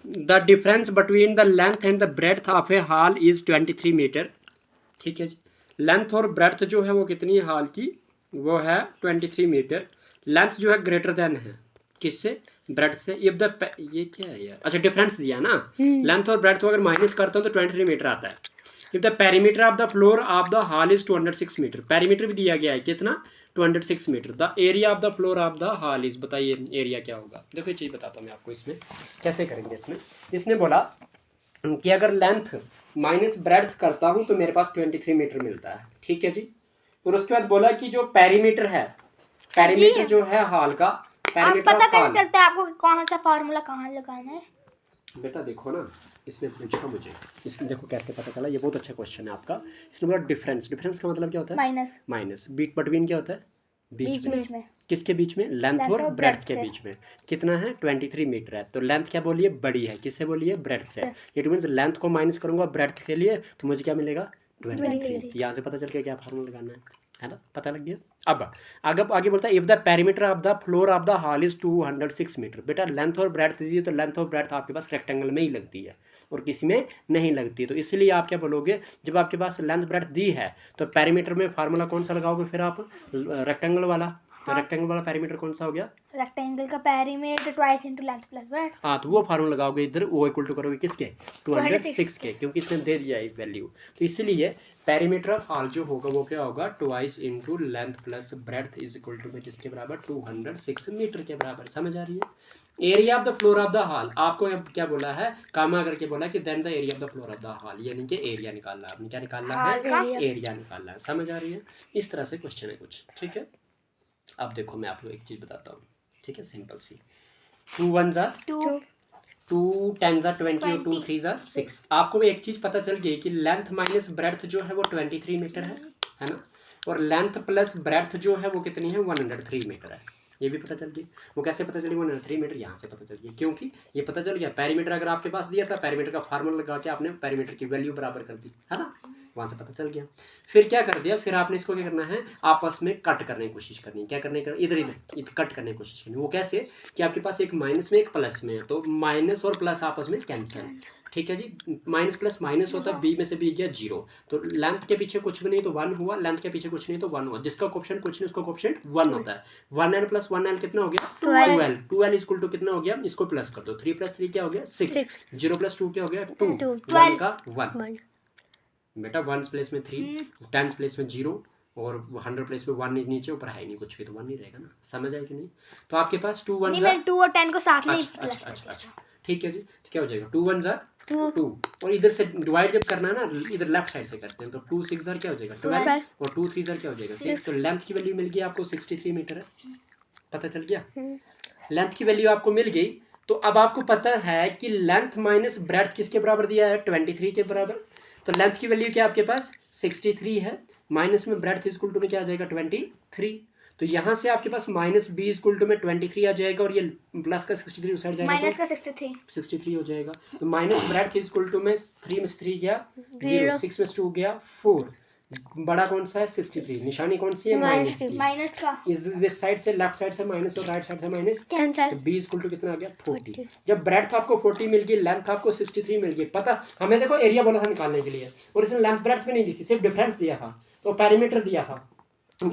The difference between the length and the breadth of a hall is 23 metre. ठीक है जी, length और breadth जो है वो कितनी है हॉल की, वो है 23 मीटर। लेंथ जो है ग्रेटर देन है किससे, ब्रेड से। इफ द ये क्या है यार, अच्छा डिफरेंस दिया ना, लेंथ और ब्रेड को अगर माइनस करता हूँ तो 23 मीटर आता है। If the perimeter of the floor of the hall is 206 metre, perimeter भी दिया गया है कितना, 206 metre. The area of the floor of the hall is, बताइए एरिया क्या होगा। देखो ये चीज़ बताता हूँ मैं आपको, इसमें कैसे करेंगे। इसने बोला कि अगर लेंथ माइनस ब्रेड्थ करता हूँ तो मेरे पास 23 मीटर मिलता है। ठीक है जी, और उसके बाद बोला कि जो पेरीमीटर है, पेरीमीटर जो है हॉल का, पेरीमीटर पता कैसे चलता है आपको कौन सा फार्मूला कहाँ लगाना है? बेटा देखो ना, इसने पूछा मुझे, इसमें देखो कैसे पता चला, ये बहुत अच्छा क्वेश्चन है आपका। इसने बोला डिफरेंस, डिफरेंस का मतलब क्या होता है, माइनस। माइनस बीट बिटवीन क्या होता है, बीच में। किसके बीच में, लेंथ Length और और ब्रेड्थ breadth के के। बीच में। कितना है, 23 मीटर है। तो लेंथ क्या बोलिए, बड़ी है, किससे बोलिए, ब्रेड्थ से। इट मीन्स लेंथ को माइनस करूंगा ब्रेड्थ के लिए तो मुझे क्या मिलेगा, 23। यहाँ से पता चल गया क्या फार्मूला लगाना है ना, पता लग गया। अब आगे बोलता है if the perimeter of the floor of the hall is 206 metre. बेटा लेंथ और ब्रेड्थ दीजिए तो लेंथ और ब्रेड्थ आपके पास रेक्टेंगल में ही लगती है और किसी में नहीं लगती। तो इसलिए आप क्या बोलोगे, जब आपके पास लेंथ ब्रेड्थ दी है तो पेरीमीटर में फार्मूला कौन सा लगाओगे फिर आप, रेक्टेंगल वाला। तो रेक्टेंगल वाला पेरीमीटर कौन सा हो गया, रेक्टेंगल का perimeter twice into length plus breadth. हाँ, तो वो फार्मूला लगाओगे इधर, वो इक्वल टू करोगे किसके, 206 के, क्योंकि इसने दे दिया है वैल्यू। तो इसीलिए पेरीमीटर ऑफ हॉल जो होगा वो क्या होगा, twice into length plus breadth is equal to में किसके बराबर, 206 मीटर के बराबर। समझ आ रही है। Area of the floor of the hall, आपको अब क्या बोला है, कामा करके बोला कि then the area of the floor of the hall, यानी कि एरिया निकालना है आपने। क्या निकालना है, एरिया निकालना है। समझ आ रही है। इस तरह से क्वेश्चन है कुछ। ठीक है, अब देखो मैं आपको एक चीज बताता हूँ। ठीक है, सिंपल सी, 2 1 जार 2 10 जार 20 और 2 3 जार 6। आपको एक चीज पता चल गई कि लेंथ माइनस ब्रेड्थ जो है वो 23 मीटर है ना, और लेंथ प्लस ब्रेड्थ जो है वो कितनी है, 103 मीटर है। ये भी पता चल गई। वो कैसे पता चली 103 मीटर, यहाँ से पता चल गई, क्योंकि ये पता चल गया पेरीमीटर अगर आपके पास दिया था, पेरीमीटर का फार्मूला लगा के आपने पेरीमीटर की वैल्यू बराबर कर दी, है ना, वहाँ से पता चल गया। फिर क्या कर दिया, फिर आपने इसको क्या करना है, आपस में कट करने की कोशिश करनी है। क्या करने का, इधर इधर कट करने की कोशिश करनी। वो कैसे कि आपके पास एक माइनस में एक प्लस में है, तो माइनस और प्लस आपस में कैंसिल। ठीक है जी, माइनस प्लस माइनस होता है, बी में से बी गया 0। तो लेंथ के पीछे कुछ भी नहीं तो 1 हुआ, लेंथ के पीछे कुछ नहीं तो 1 हुआ। जिसका कोएफिशिएंट कुछ नहीं उसका कोएफिशिएंट 1 होता है। 1n प्लस 1l कितना हो गया, 12। 12 इक्वल टू कितना हो गया, इसको प्लस कर दो, 3 प्लस 3 क्या हो गया, 6। 0 प्लस 2 क्या हो गया, 2। 1 का 1 बेटा, 1 प्लेस में 3, 10 प्लेस में 0 और 100 प्लेस में 1 नीचे, ऊपर है ही नहीं कुछ भी, तो 1 नहीं रहेगा ना। समझ आए कि नहीं। तो आपके पास 2 1 नहीं, 2 और 10 को साथ में प्लस। अच्छा ठीक है जी। तो क्या हो जाएगा, 2 1 जार 2, और इधर से डिवाइड जब करना है ना, इधर लेफ्ट साइड से करते हैं, तो 2 6 जार क्या हो जाएगा 12 और 2 3 जार क्या हो जाएगा 6। तो लेंथ की वैल्यू मिल गई आपको 63 मीटर है। पता चल गया, लेंथ की वैल्यू आपको मिल गई। तो अब आपको पता है कि लेंथ माइनस ब्रेड्थ किसके बराबर दिया है, 23 के बराबर। तो लेंथ की वैल्यू क्या आपके पास 63 है, माइनस में ब्रेड्थ इक्वल टू में क्या आ जाएगा 23। तो यहाँ से आपके पास माइनस बी इक्वल टू में 23 आ जाएगा, और ये प्लस का 63 उस साइड जाएगा, माइनस का 63 हो जाएगा। तो माइनस ब्रेड्थ इक्वल टू में 3 में से 3 गया 0, 6 में से 2 गया 4। बड़ा कौन सा है 63, निशानी कौन सी है, माइनस की। माइनस का इस साइड से लेफ्ट साइड से माइनस और राइट साइड से माइनस, कैंसिल। तो बी इक्वल टू कितना आ गया 40। जब ब्रेड्थ आपको 40 मिल गई, लेंथ आपको 63 मिल गई। पता हमें देखो एरिया बोला था निकालने के लिए, और इसने लेंथ ब्रेड्थ भी नहीं दी थी, सिर्फ डिफरेंस दिया था, तो पेरीमीटर दिया था।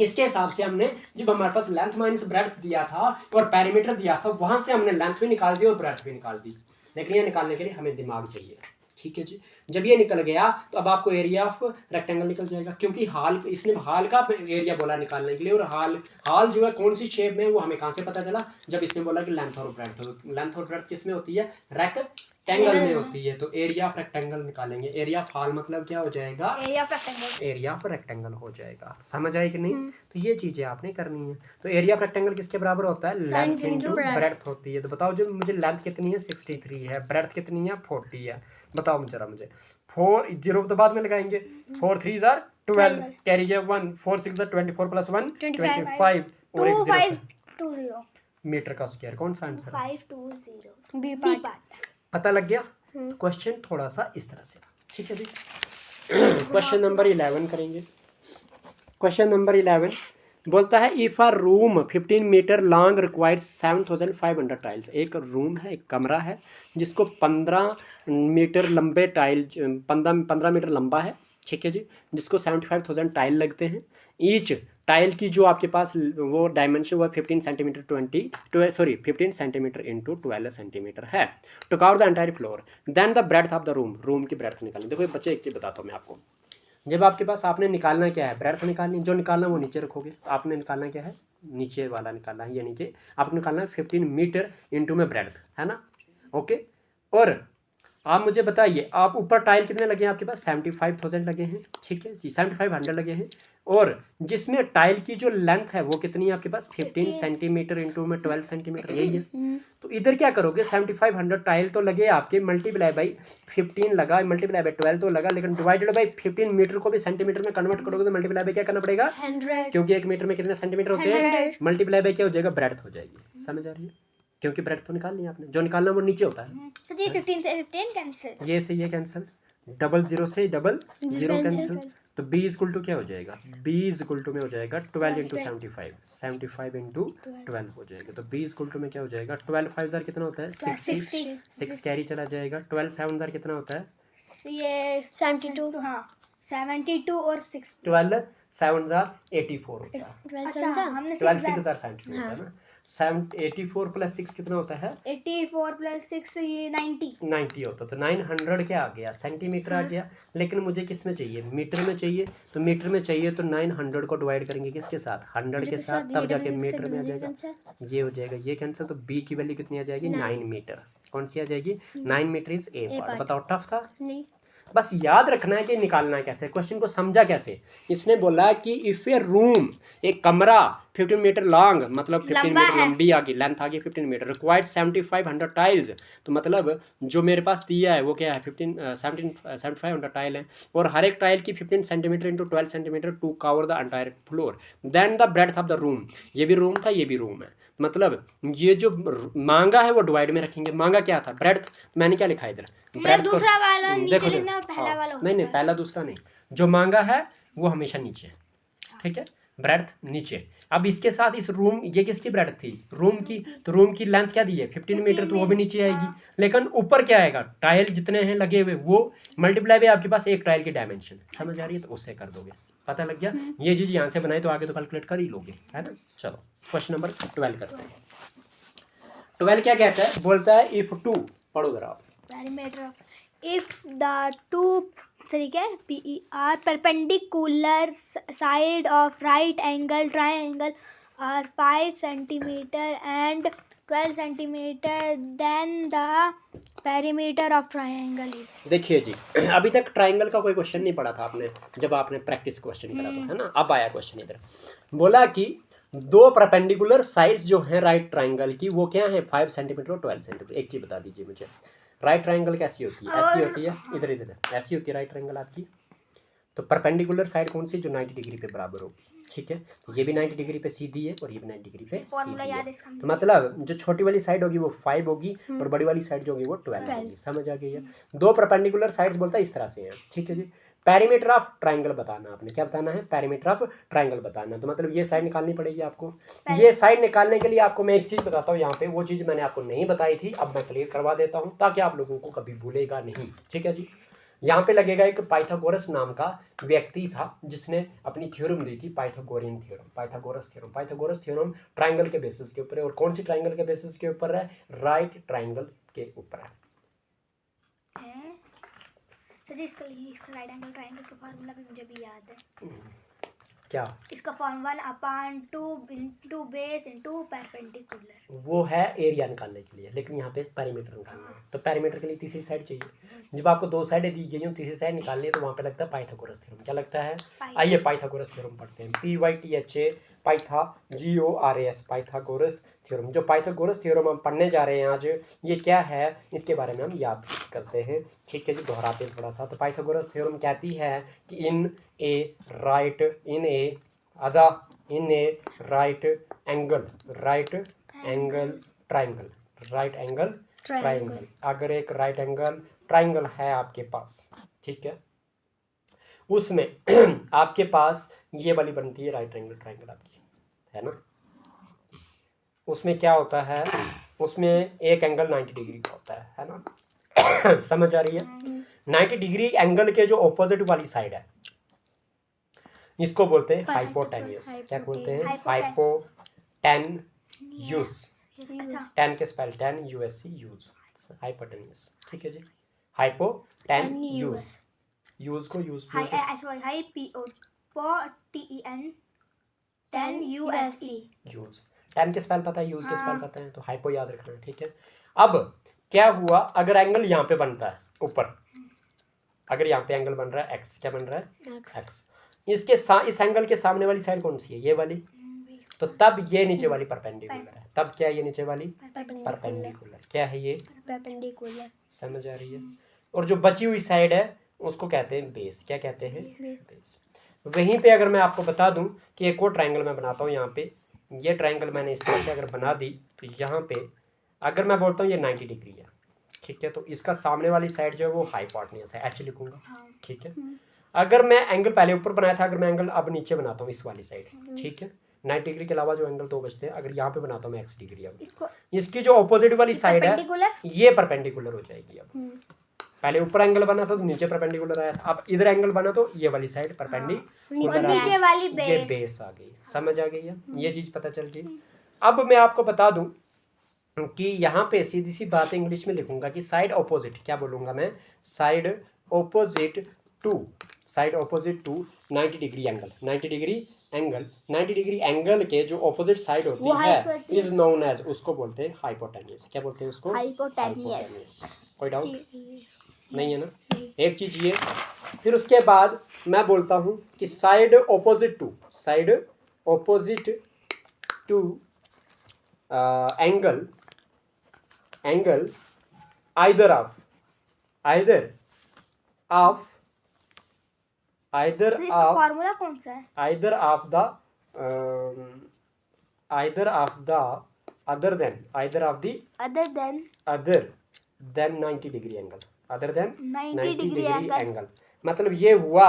इसके हिसाब से हमने, जब हमारे पास लेंथ माइनस ब्रेड्थ दिया था और पेरीमीटर दिया था, वहां से हमने लेंथ भी निकाल दी और ब्रेड्थ भी निकाल दी। लेकिन ये निकालने के लिए हमें दिमाग चाहिए। ठीक है जी, जब ये निकल गया तो अब आपको एरिया ऑफ रेक्टेंगल निकल जाएगा, क्योंकि हाल, इसने हाल का एरिया बोला निकालने के लिए, और हाल जो है कौन सी शेप में है वो हमें कहाँ से पता चला, जब इसने बोला कि लेंथ और ब्रेड्थ। लेंथ और ब्रेड्थ किस में होती है, रेक्टेंगल में होती है। तो एरिया ऑफ रेक्टेंगल निकालेंगे। एरिया ऑफ हाल मतलब क्या हो जाएगा, एरिया ऑफ रेक्टेंगल हो जाएगा। समझ आई कि नहीं। तो ये चीजें आपने करनी है। तो एरिया ऑफ रेक्टेंगल किसके बराबर होता है, लेंथ इनटू ब्रेड्थ होती है। तो बताओ जो मुझे लेंथ कितनी है 63 है, ब्रेड्थ कितनी है 40 है। बताओ जरा मुझे, 4 0 तो बाद में लगाएंगे, 4 3 जार 12, कैरी है 1, 4 6 जार 24 प्लस 1 25 और एक 0 मीटर का स्क्वायर। कौन सा आंसर, 520 बी पार्ट। पता लग गया। क्वेश्चन थोड़ा सा इस तरह से। ठीक है जी, क्वेश्चन नंबर 11 करेंगे। क्वेश्चन नंबर 11, बोलता है if a room 15 metre long requires 7500 tiles. एक रूम है, एक कमरा है जिसको 15 मीटर लंबे टाइल 15 मीटर लंबा है, ठीक है जी, जिसको 75,000 टाइल लगते हैं। ईच टाइल की जो आपके पास वो डायमेंशन वो 15 सेंटीमीटर 15 सेंटीमीटर इंटू 12 सेंटीमीटर है। To cover the entire floor then the breadth of the room की ब्रेड्थ निकालें। देखो बच्चे एक चीज़ बताता हूँ मैं आपको, जब आपके पास आपने निकालना क्या है, ब्रेड्थ निकालनी, जो निकालना वो नीचे रखोगे। तो आपने निकालना क्या है, नीचे वाला निकालना है, यानी कि आपने निकालना है 15 मीटर इंटू में ब्रेड्थ, है ना, ओके। और आप मुझे बताइए आप ऊपर टाइल कितने लगे हैं आपके पास, 75,000 लगे हैं, ठीक है जी, 7500 लगे हैं। और जिसमें टाइल की जो लेंथ है वो कितनी है आपके पास, 15 सेंटीमीटर इंटू में 12 सेंटीमीटर, यही है। तो इधर क्या करोगे, 7500 टाइल तो लगे आपके, मल्टीप्लाई बाई 15 लगा, मल्टीप्लाई बाई 12 तो लगा, लेकिन डिवाइडेड बाई 15 मीटर को भी सेंटीमीटर में कन्वर्ट करोगे तो मल्टीप्लाई बाई क्या करना पड़ेगा, 100, क्योंकि एक मीटर में कितने सेंटीमीटर होते हैं, मल्टीप्लाई बाई क्या हो जाएगा, ब्रेड्थ हो जाएगी। समझ आ रही है, क्योंकि ब्रेड्थ तो निकालनी है आपने, जो निकालना वो नीचे होता है। सर ये 15 से 15 कैंसिल, ये से ये कैंसिल, डबल जीरो से डबल जीरो कैंसिल, तो b इक्वल टू क्या हो जाएगा, b इक्वल टू में हो जाएगा 12 इंटू 75 इंटू 12 हो जाएगा। तो b इक्वल टू में क्या हो जाएगा, 12 5 हजार कितना होता है, 60, 6 कैरी चला जाएगा, 12 7 हजार कितना होता है, ये 72, हाँ 72 और 6, 12 7 हजार 84 होता है। अच्छा हमने 12 6 हजार 72 होता है ना, 84 प्लस 6 कितना होता है, 84 प्लस 6 ये 90 होता, तो 900 क्या आ गया, सेंटीमीटर आ गया। लेकिन मुझे किस में चाहिए, मीटर में चाहिए, तो मीटर में चाहिए तो 900 को डिवाइड करेंगे किसके साथ, 100 के साथ, तब जाके मीटर में आ जाएगा, ये हो जाएगा ये कैंसिल। तो b की वैल्यू कितनी आ जाएगी, 9 मीटर। कौन सी आ जाएगी, 9 मीटर इज ए पार्ट। बताओ टफ था, नहीं, बस याद रखना है कि निकालना कैसे, क्वेश्चन को समझा कैसे। इसने बोला कि इफ ए रूम, एक कमरा 15 मीटर लॉन्ग, मतलब 15 मीटर लंबी आ गई, लेंथ आ गई 15 मीटर, रिक्वायर्ड 7500 टाइल्स। तो मतलब जो मेरे पास दिया है वो क्या है, 7500 टाइल है, और हर एक टाइल की 15 centimetre into 12 centimetre to cover the entire floor then the breadth of the room. ये भी रूम था, ये भी रूम है, मतलब ये जो मांगा है वो डिवाइड में रखेंगे। मांगा क्या था, ब्रेड्थ, मैंने क्या लिखा है इधर, ब्रेड्थ दूसरा वाला नीचे देखो लिखना, पहला वाला नहीं पहला दूसरा नहीं, जो मांगा है वो हमेशा नीचे, ठीक है, ब्रेड्थ नीचे। अब इसके साथ इस रूम, ये किसकी ब्रेड्थ थी, रूम की, तो रूम की लेंथ क्या दी है 15 मीटर, तो वो भी नीचे आएगी। लेकिन ऊपर क्या आएगा, टाइल जितने हैं लगे हुए वो मल्टीप्लाई बाय आपके पास एक टाइल की डायमेंशन, समझ आ रही है, तो उससे कर दोगे, पता लग गया। ये चीज यहाँ से बनाए तो आगे तो कैलकुलेट कर ही लोगे, है ना। चलो क्वेश्चन नंबर 12 करते हैं। 12 क्या कहता है, बोलता है इफ टू, पढ़ो जरा आप, perimeter of, if the two, ठीक है, PER perpendicular side of right angle triangle are 5 centimeter and 12 centimeter, then the perimeter of triangle is। देखिए जी, अभी तक ट्राइंगल का कोई क्वेश्चन नहीं पढ़ा था आपने, जब आपने प्रैक्टिस क्वेश्चन करा था, है ना। अब आया क्वेश्चन इधर, बोला कि दो परपेंडिकुलर साइड्स जो हैं राइट ट्राइंगल की वो क्या है, 5 सेंटीमीटर और 12 सेंटीमीटर। एक चीज बता दीजिए मुझे, राइट ट्राइंगल कैसी होती है, ऐसी होती है, इधर इधर ऐसी होती है राइट ट्राइंगल आपकी। तो परपेंडिकुलर साइड कौन सी, जो 90 डिग्री पे बराबर होगी, ठीक है। तो ये भी 90 डिग्री पे सीधी है और ये भी 90 डिग्री पे सीधी है। तो मतलब जो छोटी वाली साइड होगी वो 5 होगी और बड़ी वाली साइड जो होगी वो 12 होगी। समझ आ गई है। दो परपेंडिकुलर साइड्स बोलता है इस तरह से हैं, ठीक है जी। पेरीमीटर ऑफ ट्राइंगल बताना, आपने क्या बताना है, पेरीमीटर ऑफ ट्राइंगल बताना। तो मतलब ये साइड निकालनी पड़ेगी आपको। ये साइड निकालने के लिए आपको मैं एक चीज़ बताता हूँ यहाँ पे, वो चीज़ मैंने आपको नहीं बताई थी, अब मैं क्लियर करवा देता हूँ ताकि आप लोगों को कभी भूलेगा नहीं, ठीक है जी। यहाँ पे लगेगा एक पाइथागोरस नाम का व्यक्ति था जिसने अपनी थ्योरम दी थी, Pythagorean theorem, Pythagoras theorem. Pythagoras theorem triangle के बेसिस के ऊपर है, और कौन सी ट्राइंगल के बेसिस के ऊपर है, राइट ट्राइंगल के ऊपर है। सर इसका राइट एंगल ट्राइंगल का फार्मूला भी मुझे भी याद है। क्या, इसका form 1/2 into base into perpendicular, वो है एरिया निकालने के लिए, लेकिन यहाँ पे पेरीमीटर निकालना है। तो पेरीमीटर के लिए तीसरी साइड चाहिए। जब आपको दो साइडें दी गई हो, तीसरी साइड निकालनी है, तो वहाँ पे लगता है पाइथागोरस थ्योरम। क्या लगता है, आइए पाइथागोरस थ्योरम पढ़ते हैं। PYTHA पाइथा GORAS Pythagoras theorem. जो पाइथागोरस थ्योरम हम पढ़ने जा रहे हैं आज, ये क्या है इसके बारे में हम याद करते हैं, ठीक है जी, दोहराते हैं थोड़ा सा। तो पाइथागोरस थ्योरम कहती है कि इन ए राइट एंगल ट्राइंगल, अगर एक राइट एंगल ट्राइंगल है आपके पास, ठीक है, उसमें आपके पास ये वाली बनती है राइट एंगल ट्राइंगल आपकी, है ना, उसमें क्या होता है, उसमें एक एंगल 90 डिग्री का होता है ना। समझ आ रही है? 90 डिग्री एंगल के जो ऑपोजिट वाली साइड है इसको बोलते हैं हाइपोटेन्यूस। क्या बोलते हैं? हाइपोटेन्यूस। टेन के स्पेल 10 USC यूज, हाइपोटेन्यूस। ठीक है जी, हाइपोटेन्यूस। यूज को use high POTEN 10 USC use. 10 के स्पेल पता है, यूज के स्पेल पता है, तो हाइपो याद रखना है। ठीक है, अब क्या हुआ, अगर एंगल यहाँ पे बनता है ऊपर, अगर यहाँ पे एंगल बन रहा है एक्स, क्या बन रहा है एक्स, इसके इस एंगल के सामने वाली साइड कौन सी है? ये वाली। तो तब ये नीचे वाली परपेंडिकुलर है। तब क्या है ये नीचे वाली? परपेंडिकुलर। क्या है ये? परपेंडिकुलर। समझ आ रही है? और जो बची हुई साइड है उसको कहते हैं बेस। क्या कहते हैं? बेस। वहीं पे अगर मैं आपको बता दूं कि एक और ट्रायंगल मैं बनाता हूँ यहाँ पे, ये ट्रायंगल मैंने इस तरह से अगर बना दी तो यहाँ पे अगर मैं बोलता हूँ ये 90 डिग्री है, ठीक है, तो इसका सामने वाली साइड जो है वो हाइपोटेन्यूस है, एच लिखूंगा। ठीक है, अगर मैं एंगल पहले ऊपर बनाया था, अगर मैं एंगल अब नीचे बनाता हूँ इस वाली साइड, ठीक है, 90 डिग्री के अलावा जो एंगल दो बचते हैं, अगर यहाँ पे बनाता हूँ मैं एक्स डिग्री, अब इसकी जो ऑपोजिट वाली साइड है ये परपेंडिकुलर हो जाएगी। अब पहले ऊपर एंगल बना था तो नीचे परपेंडिकुलर आया था, अब इधर एंगल बना तो ये वाली साइड परपेंडिकुलर आ गई, ये बेस आ गई। समझ आ गई है? ये चीज पता चल गई। अब मैं आपको बता दूं कि यहाँ पे सीधी सी बात इंग्लिश में लिखूंगा कि साइड ऑपोजिट, क्या बोलूंगा मैं? Side opposite to, side opposite to 90 degree angle, 90 degree angle, 90 degree angle के जो ऑपोजिट साइड होती है इज नोन एज, उसको बोलते हैं हाइपोटेन्यूस। क्या बोलते हैं उसको? हाइपोटेन्यूस। कोई डाउट नहीं है ना? एक चीज ये, फिर उसके बाद मैं बोलता हूँ कि side opposite to, side opposite to angle, angle either of, either of, either of, formula कौन सा है? Either of the, either of the, other than, either of the, other than, other than 90 degree angle, other than 90 degree angle. मतलब ये हुआ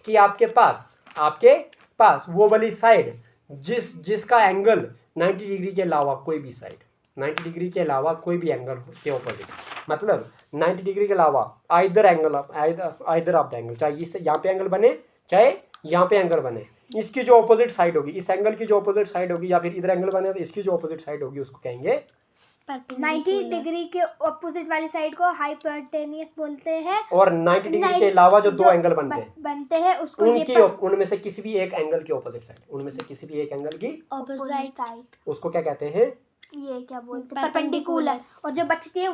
कि आपके पास वो वाली साइड जिसका एंगल 90 डिग्री के अलावा कोई भी साइड, 90 डिग्री के अलावा कोई भी एंगल के ऑपोजिट, मतलब 90 डिग्री के अलावा either angle of, either of the angle, चाहे इस यहाँ पे एंगल बने चाहे यहाँ पे एंगल बने, इसकी जो ऑपोजिट साइड होगी, इस एंगल की जो ऑपोजिट साइड होगी, या फिर इधर एंगल बने तो इसकी जो ऑपोजिट साइड होगी उसको कहेंगे 90 डिग्री के ऑपोजिट वाली साइड को हाइपोटेन्यूस बोलते हैं। और 90 डिग्री के अलावा जो दो एंगल बनते हैं उसको उनमें से किसी भी एक एंगल की ऑपोजिट साइड, उनमें से किसी भी एक एंगल की ऑपोजिट साइड, उसको क्या कहते हैं? ये क्या बोलते हैं? परपेंडिकुलर। और जो बचती है